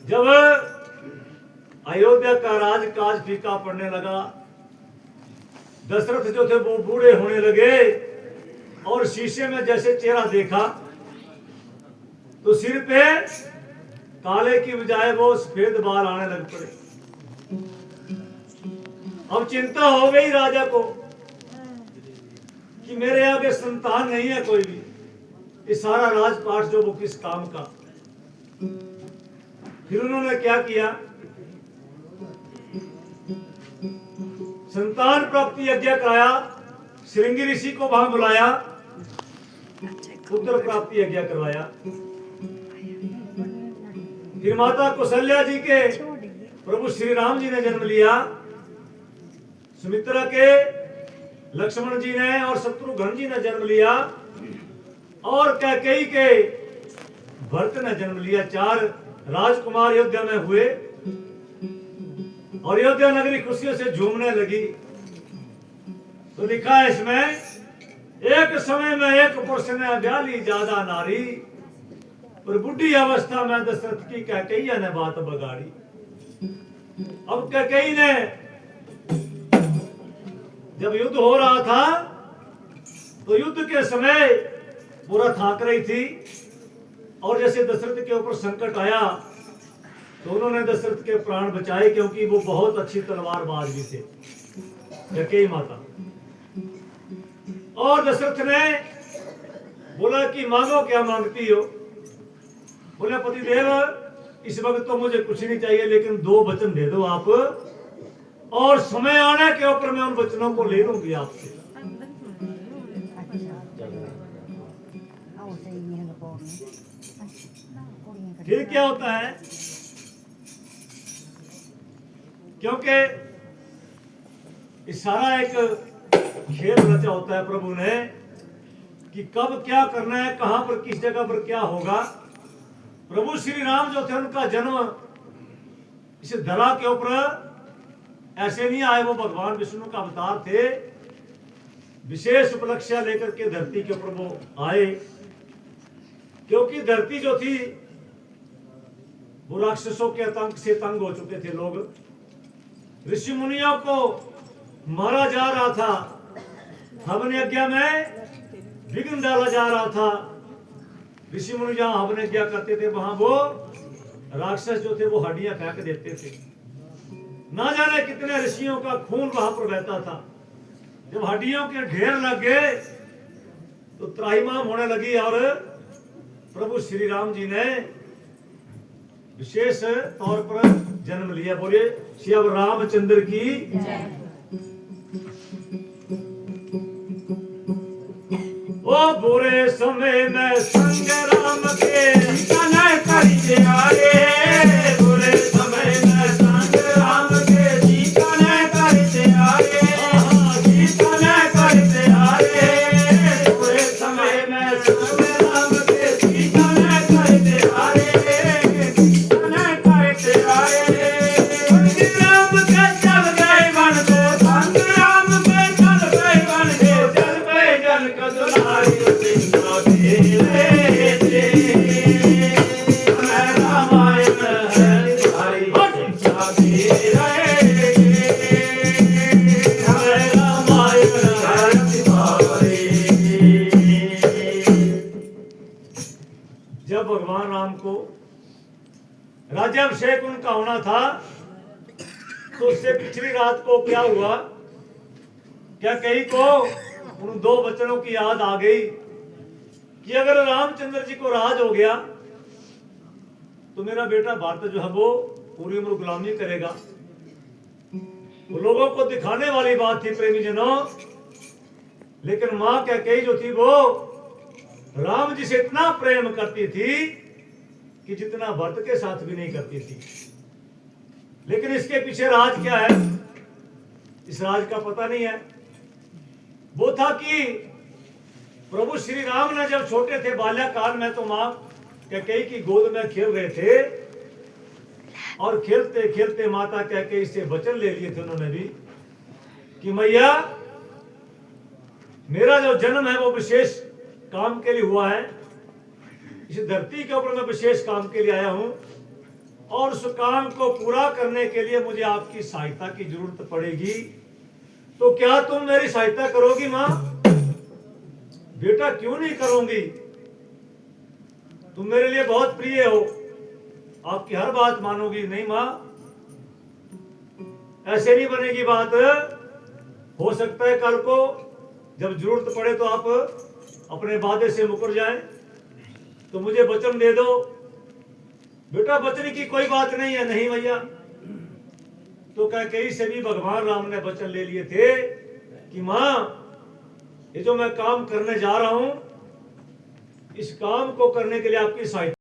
जब अयोध्या का राजकाज फीका पड़ने लगा, दशरथ जो थे वो बूढ़े होने लगे और शीशे में जैसे चेहरा देखा तो सिर पे काले की बजाय वो सफेद बाल आने लग पड़े। अब चिंता हो गई राजा को कि मेरे आगे संतान नहीं है कोई भी, ये सारा राजपाट जो वो किस काम का। फिर उन्होंने क्या किया, संतान प्राप्ति यज्ञ कराया, श्रृंगी ऋषि को वहां बुलाया, पुत्र प्राप्ति यज्ञ करवाया। फिर माता कौशल्या जी के प्रभु श्री राम जी ने जन्म लिया, सुमित्रा के लक्ष्मण जी ने और शत्रुघ्न जी ने जन्म लिया, और कैकेयी के भरत ने जन्म लिया। 4 राजकुमार अयोध्या में हुए और अयोध्या नगरी खुशियों से झूमने लगी। तो लिखा है इसमें, एक समय में एक पुरुष ने ब्याली ज्यादा नारी, और बुढ़ी अवस्था में दशरथ की कैकेयी ने बात बगाड़ी। अब कैकेयी ने जब युद्ध हो रहा था तो युद्ध के समय पूरा थाक रही थी, और जैसे दशरथ के ऊपर संकट आया तो उन्होंने दशरथ के प्राण बचाए, क्योंकि वो बहुत अच्छी तलवारबाज भी थे कैकेयी माता। और दशरथ ने बोला कि मांगो, क्या मांगती हो? बोले पतिदेव, इस वक्त तो मुझे कुछ नहीं चाहिए, लेकिन 2 वचन दे दो आप, और समय आने के ऊपर मैं उन वचनों को ले लूंगी आपसे। फिर क्या होता है, क्योंकि इस सारा एक खेल रचा होता है प्रभु ने कि कब क्या करना है, कहां पर किस जगह पर क्या होगा। प्रभु श्री राम जो थे उनका जन्म इस धरा के ऊपर ऐसे नहीं आए, वो भगवान विष्णु का अवतार थे। विशेष उपलक्ष्य लेकर के धरती के ऊपर वो आए, क्योंकि धरती जो थी वो राक्षसों के आतंक से तंग हो चुके थे लोग, ऋषि मुनियों को मारा जा रहा था, हवन यज्ञ में विघ्न डाला जा रहा था। ऋषि मुनि जहां हवन यज्ञ करते थे वहां वो राक्षस जो थे वो हड्डियां फेंक देते थे। ना जाने कितने ऋषियों का खून वहां पर बहता था। जब हड्डियों के ढेर लग गए तो त्राहिमाम होने लगी, और प्रभु श्री राम जी ने विशेष तौर पर जन्म लिया। बोलिए श्री रामचंद्र की जय। ओ बुरे समय में संग्राम के तने करते आए, बुरे समय में संग्राम के जीतने करते आए, जीतने करते आए, बुरे समय में संग्राम के जीतने करते आए, जीतने करते आए। संग्राम के चल गए बन को, संग्राम के चल गए बन को, चल गए जन का दुलारी सिंह तेरे ते, रामायण है हरि सिंह तेरे, रामायण है हरि। जब भगवान राम को राज्याभिषेक उनका होना था तो उससे पिछली रात को क्या हुआ, क्या कहीं को उन 2 वचनों की याद आ गई कि अगर रामचंद्र जी को राज हो गया तो मेरा बेटा भारत जो है वो पूरी उम्र गुलामी करेगा। वो लोगों को दिखाने वाली बात थी प्रेमी जनों लेकिन माँ कैकेयी जो थी वो राम जी से इतना प्रेम करती थी कि जितना भरत के साथ भी नहीं करती थी। लेकिन इसके पीछे राज क्या है, इस राज का पता नहीं है। वो था कि प्रभु श्री राम ने जब छोटे थे बाल्यकाल में तो मां कैकेयी की गोद में खेल रहे थे और खेलते खेलते माता कैकेयी से वचन ले लिए थे उन्होंने भी कि मैया मेरा जो जन्म है वो विशेष काम के लिए हुआ है, इस धरती के ऊपर मैं विशेष काम के लिए आया हूं और उस काम को पूरा करने के लिए मुझे आपकी सहायता की जरूरत पड़ेगी, तो क्या तुम मेरी सहायता करोगी मां? बेटा क्यों नहीं करूंगी, तुम मेरे लिए बहुत प्रिय हो, आपकी हर बात मानोगी। नहीं मां, ऐसे नहीं बनेगी बात। हो सकता है कल को जब जरूरत पड़े तो आप अपने वादे से मुकर जाएं, तो मुझे वचन दे दो। बेटा वचन की कोई बात नहीं है। नहीं भैया, तो कैकेयी से भी भगवान राम ने वचन ले लिए थे कि मां ये जो मैं काम करने जा रहा हूं, इस काम को करने के लिए आपकी सहायता